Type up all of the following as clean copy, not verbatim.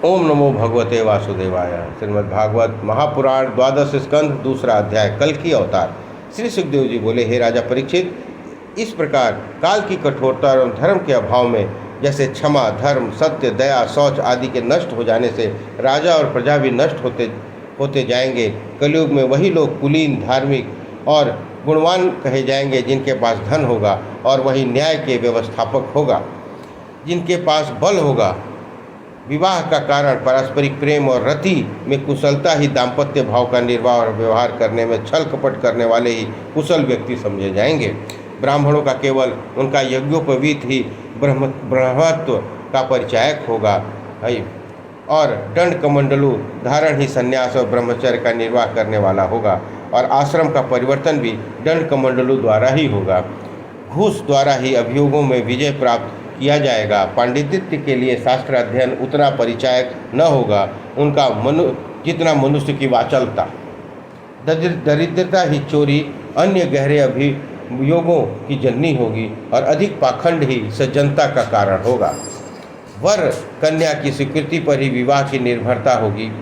ओम नमो भगवते वासुदेवाय। श्रीमद्भागवत महापुराण द्वादश स्कंध दूसरा अध्याय कल की अवतार। श्री सुखदेव जी बोले, हे राजा परीक्षित, इस प्रकार काल की कठोरता और धर्म के अभाव में जैसे क्षमा, धर्म, सत्य, दया, शौच आदि के नष्ट हो जाने से राजा और प्रजा भी नष्ट होते जाएंगे, कलयुग में वही लोग कुलीन, धार्मिक और गुणवान कहे जाएंगे जिनके पास धन होगा, और वही न्याय के व्यवस्थापक होगा जिनके पास बल होगा। विवाह का कारण पारस्परिक प्रेम और रति में कुशलता ही दाम्पत्य भाव का निर्वाह और व्यवहार करने में छल कपट करने वाले ही कुशल व्यक्ति समझे जाएंगे। ब्राह्मणों का केवल उनका यज्ञोपवीत ही ब्रह्मत्व का परिचायक होगा और दंड कमंडलू धारण ही संन्यास और ब्रह्मचर्य का निर्वाह करने वाला होगा, और आश्रम का परिवर्तन भी दंड कमंडलू द्वारा ही होगा। घूस द्वारा ही अभियोगों में विजय प्राप्त किया जाएगा। पांडित्य के लिए शास्त्र अध्ययन उतना परिचायक न होगा उनका जितना मनुष्य की वाचलता। दरिद्रता ही चोरी, अन्य गहरे अभियोगों की जननी होगी, और अधिक पाखंड ही सज्जनता का कारण होगा। वर कन्या की स्वीकृति पर ही विवाह की निर्भरता होगी,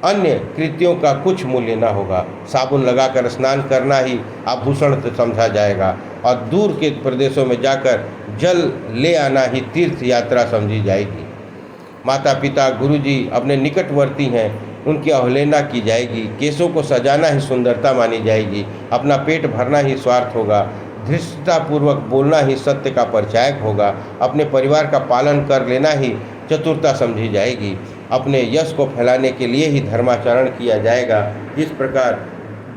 अन्य कृत्यों का कुछ मूल्य न होगा। साबुन लगाकर स्नान करना ही आभूषण समझा जाएगा, और दूर के प्रदेशों में जाकर जल ले आना ही तीर्थ यात्रा समझी जाएगी। माता पिता, गुरुजी अपने निकटवर्ती हैं, उनकी अवहेलना की जाएगी। केसों को सजाना ही सुंदरता मानी जाएगी। अपना पेट भरना ही स्वार्थ होगा। धृष्टतापूर्वक बोलना ही सत्य का परिचायक होगा। अपने परिवार का पालन कर लेना ही चतुरता समझी जाएगी। अपने यश को फैलाने के लिए ही धर्माचरण किया जाएगा। जिस प्रकार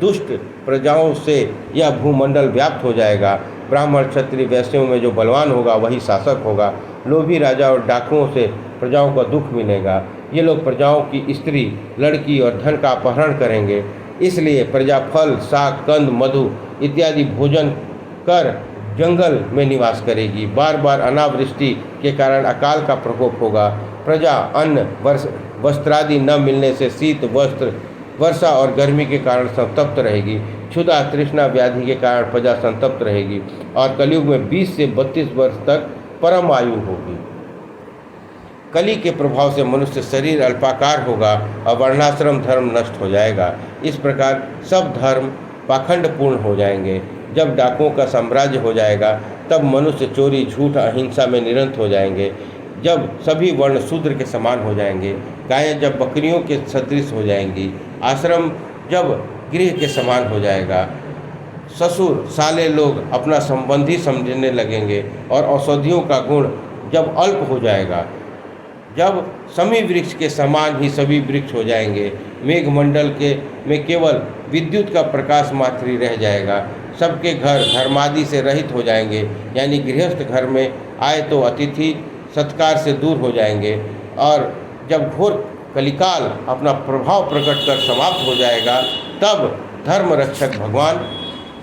दुष्ट प्रजाओं से यह भूमंडल व्याप्त हो जाएगा, ब्राह्मण, क्षत्रिय, वैश्यों में जो बलवान होगा वही शासक होगा। लोभी राजा और डाकुओं से प्रजाओं को दुख मिलेगा। ये लोग प्रजाओं की स्त्री, लड़की और धन का अपहरण करेंगे। इसलिए प्रजा फल, साग, कंद, मधु इत्यादि भोजन कर जंगल में निवास करेगी। बार बार अनावृष्टि के कारण अकाल का प्रकोप होगा। प्रजा अन्न, वस्त्रादि न मिलने से शीत, वस्त्र, वर्षा और गर्मी के कारण संतप्त रहेगी। क्षुधा, तृष्णा, व्याधि के कारण प्रजा संतप्त रहेगी, और कलयुग में 20 से 32 वर्ष तक परम आयु होगी। कली के प्रभाव से मनुष्य शरीर अल्पाकार होगा और वर्णाश्रम धर्म नष्ट हो जाएगा। इस प्रकार सब धर्म पाखंडपूर्ण हो जाएंगे। जब डाकुओं का साम्राज्य हो जाएगा, तब मनुष्य चोरी, झूठ, अहिंसा में निरंत हो जाएंगे। जब सभी वर्ण शूद्र के समान हो जाएंगे, गायें जब बकरियों के सदृश हो जाएंगी, आश्रम जब गृह के समान हो जाएगा, ससुर साले लोग अपना संबंधी समझने लगेंगे, और औषधियों का गुण जब अल्प हो जाएगा, जब समी वृक्ष के समान ही सभी वृक्ष हो जाएंगे, मेघमंडल में केवल विद्युत का प्रकाश मात्र ही रह जाएगा, सबके घर धर्मादि से रहित हो जाएंगे, यानी गृहस्थ घर में आए तो अतिथि सत्कार से दूर हो जाएंगे, और जब घोर कलिकाल अपना प्रभाव प्रकट कर समाप्त हो जाएगा, तब धर्म रक्षक भगवान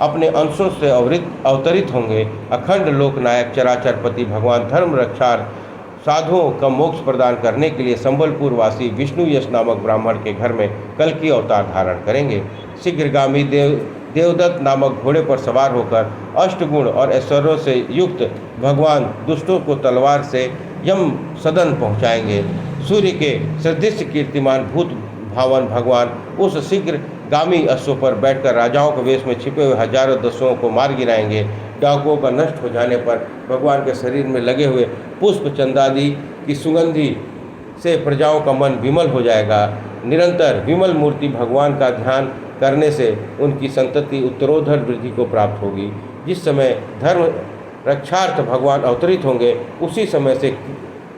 अपने अंशों से अवतरित होंगे। अखंड लोकनायक चराचरपति भगवान धर्म रक्षार साधुओं का मोक्ष प्रदान करने के लिए संबलपुर वासी विष्णु यश नामक ब्राह्मण के घर में कल की अवतार धारण करेंगे। शीघ्रगामी देवदत्त नामक घोड़े पर सवार होकर अष्टगुण और ऐश्वर्यों से युक्त भगवान दुष्टों को तलवार से यम सदन पहुंचाएंगे। सूर्य के सदृश कीर्तिमान भूत भावन भगवान उस शीघ्रगामी अश्व पर बैठकर राजाओं के वेश में छिपे हुए हजारों दस्युओं को मार गिराएंगे। डाकुओं का नष्ट हो जाने पर भगवान के शरीर में लगे हुए पुष्प चंदादि की सुगंधि से प्रजाओं का मन विमल हो जाएगा। निरंतर विमल मूर्ति भगवान का ध्यान करने से उनकी संतति उत्तरोत्तर वृद्धि को प्राप्त होगी। जिस समय धर्म रक्षार्थ भगवान अवतरित होंगे, उसी समय से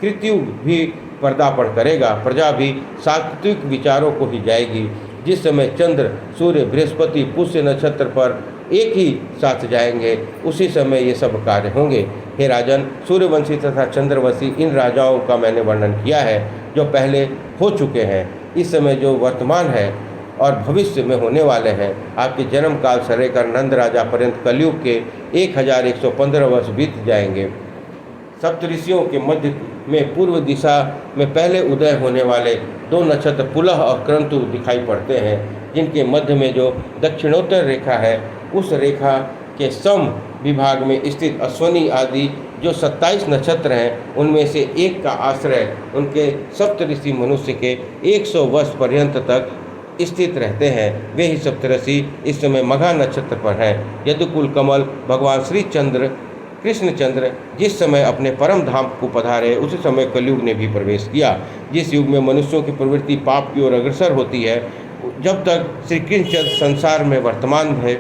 कृत्युग भी पर्दापण करेगा। प्रजा भी सात्विक विचारों को ही जाएगी। जिस समय चंद्र, सूर्य, बृहस्पति पुष्य नक्षत्र पर एक ही साथ जाएंगे, उसी समय ये सब कार्य होंगे। हे राजन, सूर्यवंशी तथा चंद्रवंशी इन राजाओं का मैंने वर्णन किया है जो पहले हो चुके हैं। इस समय जो वर्तमान है और भविष्य में होने वाले हैं, आपके जन्म काल से लेकर नंद राजा पर्यंत कलयुग के 1115 वर्ष बीत जाएंगे। सप्तऋषियों के मध्य में पूर्व दिशा में पहले उदय होने वाले 2 नक्षत्र पुलह और क्रंतु दिखाई पड़ते हैं, जिनके मध्य में जो दक्षिणोत्तर रेखा है, उस रेखा के सम विभाग में स्थित अश्वनी आदि जो 27 नक्षत्र हैं उनमें से एक का आश्रय उनके सप्तऋषि मनुष्य के 100 वर्ष पर्यंत तक स्थित रहते हैं। वे ही सप्तऋषि इस समय मघा नक्षत्र पर हैं। यदुकुल कमल भगवान श्री कृष्णचंद्र जिस समय अपने परम धाम को पधारे उसी समय कलयुग ने भी प्रवेश किया। जिस युग में मनुष्यों की प्रवृत्ति पाप की ओर अग्रसर होती है, जब तक श्री कृष्णचंद्र संसार में वर्तमान है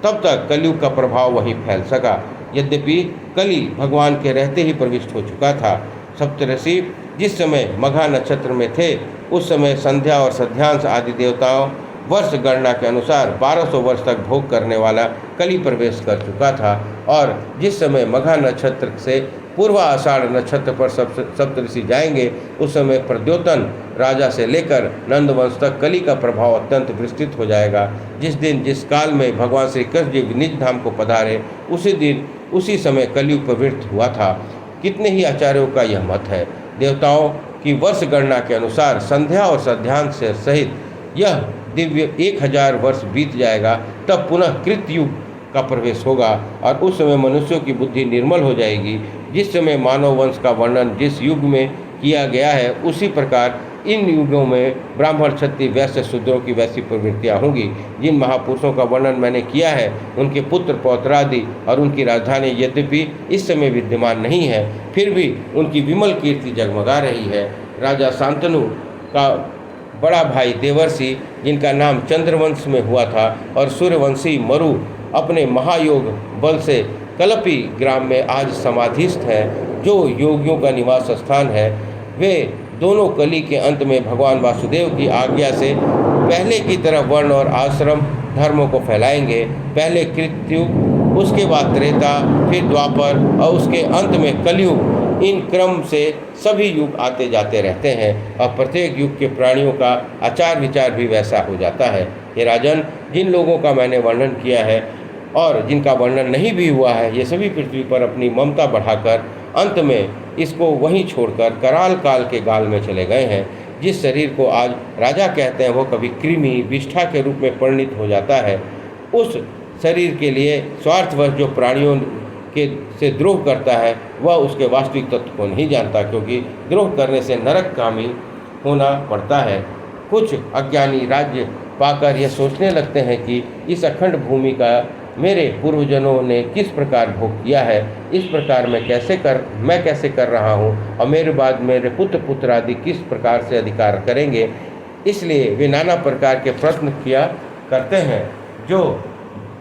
तब तक कलयुग का प्रभाव वहीं फैल सका। यद्यपि कली भगवान के रहते ही प्रविष्ट हो चुका था। सप्तऋषि जिस समय मघा नक्षत्र में थे उस समय संध्या और सध्यांश आदि देवताओं वर्ष गणना के अनुसार 1200 वर्ष तक भोग करने वाला कली प्रवेश कर चुका था। और जिस समय मघा नक्षत्र से पूर्व आषाढ़ नक्षत्र पर सप्तऋषि जाएंगे उस समय प्रद्योतन राजा से लेकर नंदवंश तक कली का प्रभाव अत्यंत विस्तृत हो जाएगा। जिस दिन जिस काल में भगवान श्री कृष्ण जी निज धाम को पधारे उसी दिन उसी समय कलयुग प्रवृत्त हुआ था। कितने ही आचार्यों का यह मत है। देवताओं की वर्ष गणना के अनुसार संध्या और सध्यांश से सहित यह दिव्य 1000 वर्ष बीत जाएगा, तब पुनः कृतयुग का प्रवेश होगा और उस समय मनुष्यों की बुद्धि निर्मल हो जाएगी। जिस समय मानव वंश का वर्णन जिस युग में किया गया है उसी प्रकार इन युगों में ब्राह्मण क्षत्रिय वैश्य शूद्रों की वैसी प्रवृत्तियाँ होंगी। जिन महापुरुषों का वर्णन मैंने किया है उनके पुत्र पौत्रादि और उनकी राजधानी यद्यपि इस समय विद्यमान नहीं है, फिर भी उनकी विमल कीर्ति जगमगा रही है। राजा शांतनु का बड़ा भाई देवर्षि जिनका नाम चंद्रवंश में हुआ था और सूर्यवंशी मरु अपने महायोग बल से कलपी ग्राम में आज समाधिस्थ है, जो योगियों का निवास स्थान है। वे दोनों कली के अंत में भगवान वासुदेव की आज्ञा से पहले की तरह वर्ण और आश्रम धर्मों को फैलाएंगे। पहले कृतयुग, उसके बाद त्रेता, फिर द्वापर और उसके अंत में कलयुग। इन क्रम से सभी युग आते जाते रहते हैं और प्रत्येक युग के प्राणियों का आचार विचार भी वैसा हो जाता है। ये राजन, जिन लोगों का मैंने वर्णन किया है और जिनका वर्णन नहीं भी हुआ है, ये सभी पृथ्वी पर अपनी ममता बढ़ाकर अंत में इसको वहीं छोड़कर कराल काल के गाल में चले गए हैं। जिस शरीर को आज राजा कहते हैं वो कभी कृमि विष्ठा के रूप में परिणित हो जाता है। उस शरीर के लिए स्वार्थवश जो प्राणियों के से द्रोह करता है वह उसके वास्तविक तत्व को नहीं जानता, क्योंकि द्रोह करने से नरकगामी होना पड़ता है। कुछ अज्ञानी राज्य पाकर यह सोचने लगते हैं कि इस अखंड भूमि का मेरे पूर्वजनों ने किस प्रकार भोग किया है, इस प्रकार मैं कैसे कर रहा हूँ और मेरे बाद मेरे पुत्र आदि किस प्रकार से अधिकार करेंगे। इसलिए वे नाना प्रकार के प्रश्न किया करते हैं। जो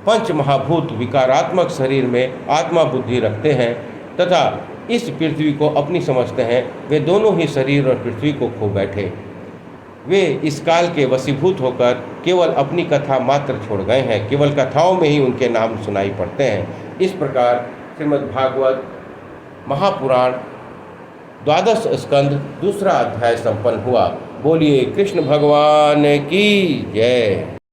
पंच महाभूत विकारात्मक शरीर में आत्मा बुद्धि रखते हैं तथा इस पृथ्वी को अपनी समझते हैं, वे दोनों ही शरीर और पृथ्वी को खो बैठे। वे इस काल के वशीभूत होकर केवल अपनी कथा मात्र छोड़ गए हैं, केवल कथाओं में ही उनके नाम सुनाई पड़ते हैं। इस प्रकार श्रीमद् भागवत महापुराण 12 स्कंद 2 अध्याय संपन्न हुआ। बोलिए कृष्ण भगवान की जय।